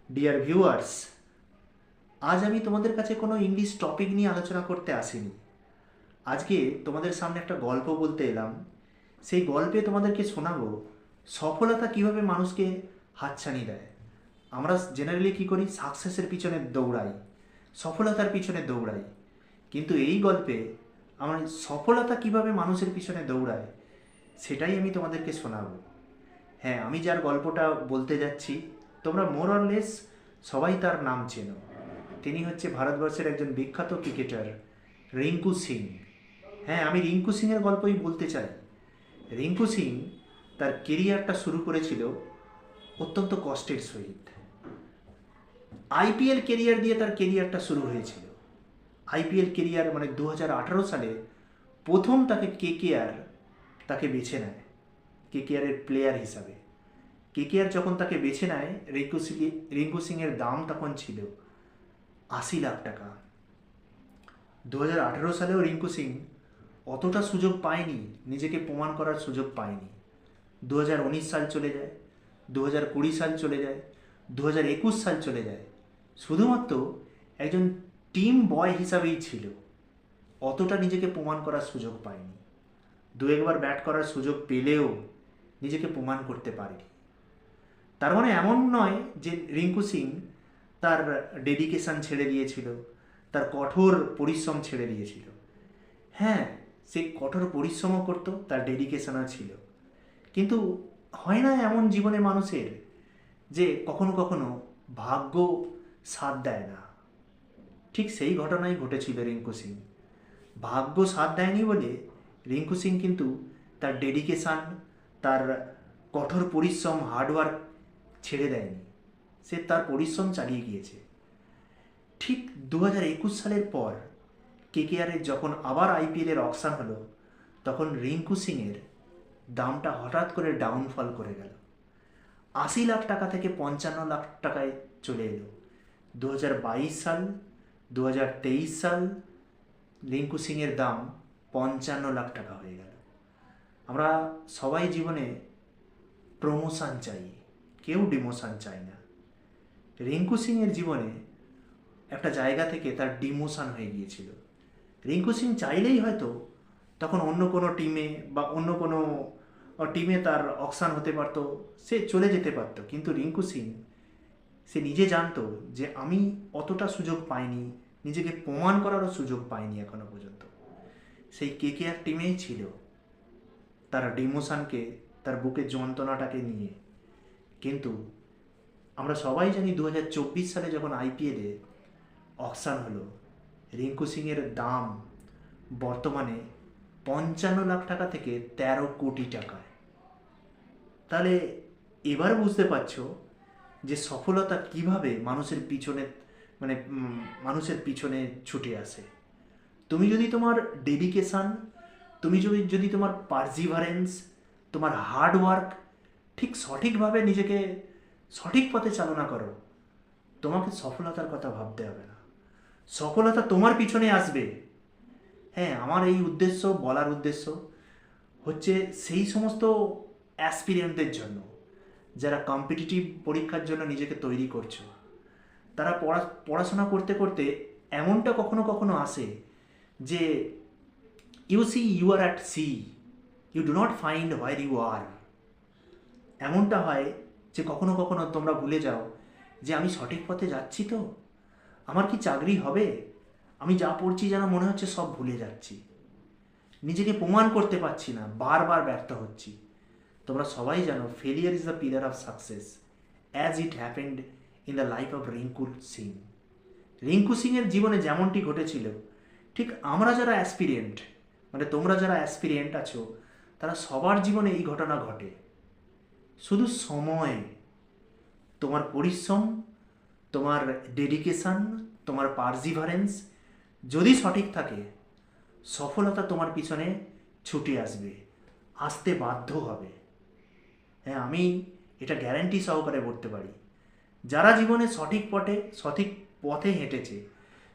Dear viewers, আজ আমি তোমাদের কাছে কোনো ইংলিশ টপিক নিয়ে আলোচনা করতে আসিনি। আজকে তোমাদের সামনে একটা গল্প বলতে এলাম। সেই গল্পে তোমাদেরকে শোনাবো সফলতা কিভাবে মানুষকে হাতছানি দেয়। আমরা জেনারেলি কী করি? সাকসেসের পিছনে দৌড়াই, সফলতার পিছনে দৌড়াই। কিন্তু এই গল্পে আমার সফলতা কিভাবে মানুষের পিছনে দৌড়ায় সেটাই আমি তোমাদেরকে শোনাবো। হ্যাঁ, আমি যার গল্পটা বলতে যাচ্ছি তোমরা মোর অর লেস সবাই তার নাম চেনো। তিনি হচ্ছে ভারতবর্ষের একজন বিখ্যাত ক্রিকেটার রিঙ্কু সিং। হ্যাঁ, আমি রিঙ্কু সিংয়ের গল্পই বলতে চাই। রিঙ্কু সিং তার কেরিয়ারটা শুরু করেছিল অত্যন্ত কষ্টের সহিত। আইপিএল কেরিয়ার দিয়ে তার কেরিয়ারটা শুরু হয়েছিল। আইপিএল কেরিয়ার মানে 2018 সালে প্রথম তাকে কেকেআর তাকে বেছে নেয় কেকেআরের প্লেয়ার হিসাবে। কেকেআর যখন তাকে বেছে নেয়, রিঙ্কু সিংয়ের দাম তখন ছিল 80 লাখ টাকা। 2018 সালেও রিঙ্কু সিং অতটা সুযোগ পায়নি, নিজেকে প্রমাণ করার সুযোগ পায়নি। 2019 সাল চলে যায়, 2020 সাল চলে যায়, 2021 সাল চলে যায়। শুধুমাত্র একজন টিম বয় হিসাবেই ছিল, অতটা নিজেকে প্রমাণ করার সুযোগ পায়নি। দু একবার ব্যাট করার সুযোগ পেলেও নিজেকে প্রমাণ করতে পারেনি। তার মানে এমন নয় যে রিঙ্কু সিং তার ডেডিকেশন ছেড়ে দিয়েছিল, তার কঠোর পরিশ্রম ছেড়ে দিয়েছিল। হ্যাঁ, সে কঠোর পরিশ্রমও করতো, তার ডেডিকেশনও ছিল। কিন্তু হয় না এমন জীবনে মানুষের যে কখনো কখনো ভাগ্য সাথ দেয় না। ঠিক সেই ঘটনাই ঘটেছিল রিঙ্কু সিং। ভাগ্য সাথ দেয়নি বলে রিঙ্কু সিং কিন্তু তার ডেডিকেশান, তার কঠোর পরিশ্রম, হার্ডওয়ার্ক ছেড়ে দেয়নি। সে তার পরিশ্রম চালিয়ে গিয়েছে। ঠিক 2021 সালের পর কেকেআরের যখন আবার আইপিএলের অকশান হলো, তখন রিঙ্কু সিংয়ের দামটা হঠাৎ করে ডাউনফল করে গেল। 80 লাখ টাকা থেকে 55 লাখ টাকায় চলে এলো। 2022 সাল, 2023 সাল রিঙ্কু সিংয়ের দাম 55 লাখ টাকা হয়ে গেল। আমরা সবাই জীবনে প্রমোশন চাই, কেউ ডিমোশন চাই না। রিঙ্কু সিংয়ের জীবনে একটা জায়গা থেকে তার ডিমোশন হয়ে গিয়েছিল। রিঙ্কু সিং চাইলেই হয়তো তখন অন্য কোনো টিমে বা অন্য কোনো টিমে তার অকশান হতে পারতো, সে চলে যেতে পারতো। কিন্তু রিঙ্কু সিং সে নিজে জানতো যে আমি অতটা সুযোগ পাইনি, নিজেকে প্রমাণ করারও সুযোগ পাইনি এখনো পর্যন্ত। সেই কেকেআর টিমেই ছিল, তার ডিমোশনকে, তার বুকে যন্ত্রণাটাকে নিয়ে। কিন্তু আমরা সবাই জানি 2024 সালে যখন আইপিএলে অকশান হলো, রিঙ্কু সিংয়ের দাম বর্তমানে 55 লাখ টাকা থেকে 13 কোটি টাকায়। তাহলে এবার বুঝতে পারছো যে সফলতা কিভাবে মানুষের পিছনে মানে মানুষের পিছনে ছুটে আসে। তুমি যদি তোমার ডেডিকেশান, তুমি যদি তোমার পারজিভারেন্স, তোমার হার্ডওয়ার্ক ঠিক সঠিকভাবে নিজেকে সঠিক পথে চালনা করো, তোমাকে সফলতার কথা ভাবতে হবে না। সফলতা তোমার পিছনে আসবে। হ্যাঁ, আমার এই উদ্দেশ্য বলার উদ্দেশ্য হচ্ছে সেই সমস্ত অ্যাসপিরিয়েন্টদের জন্য যারা কম্পিটিটিভ পরীক্ষার জন্য নিজেকে তৈরি করছো। তারা পড়াশোনা করতে করতে এমনটা কখনো কখনো আসে যে you see you are at sea, you do not find where you are. এমনটা হয় যে কখনো কখনো তোমরা ভুলে যাও যে আমি সঠিক পথে যাচ্ছি তো, আমার কি চাকরি হবে, আমি যা পড়ছি যেন মনে হচ্ছে সব ভুলে যাচ্ছি, নিজেকে প্রমাণ করতে পারছি না, বারবার ব্যর্থ হচ্ছি। তোমরা সবাই জানো failure is the pillar of success, as it happened in the life of Rinku Singh. Rinku সিংয়ের জীবনে যেমনটি ঘটেছিল, ঠিক আমরা যারা অ্যাসপিরিয়েন্ট, মানে তোমরা যারা অ্যাসপিরিয়েন্ট আছো, তারা সবার জীবনে এই ঘটনা ঘটে। শুধু সময়, তোমার পরিশ্রম, তোমার ডেডিকেশান, তোমার পারজিভারেন্স যদি সঠিক থাকে, সফলতা তোমার পিছনে ছুটে আসবে, আসতে বাধ্য হবে। হ্যাঁ, আমি এটা গ্যারান্টি সহকারে বলতে পারি। যারা জীবনে সঠিক পথে হেঁটেছে,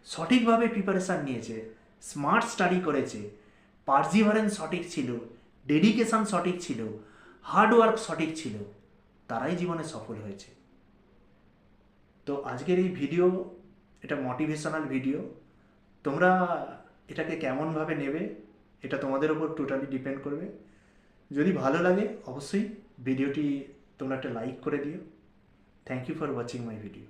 সঠিকভাবে প্রিপারেশান নিয়েছে, স্মার্ট স্টাডি করেছে, পারজিভারেন্স সঠিক ছিল, ডেডিকেশান সঠিক ছিল, হার্ডওয়ার্ক সঠিক ছিল, তারাই জীবনে সফল হয়েছে। তো আজকের এই ভিডিও এটা মোটিভেশনাল ভিডিও। তোমরা এটাকে কেমনভাবে নেবে এটা তোমাদের উপর টোটালি ডিপেন্ড করবে। যদি ভালো লাগে অবশ্যই ভিডিওটি তোমরা একটা লাইক করে দিও। Thank you for watching my video.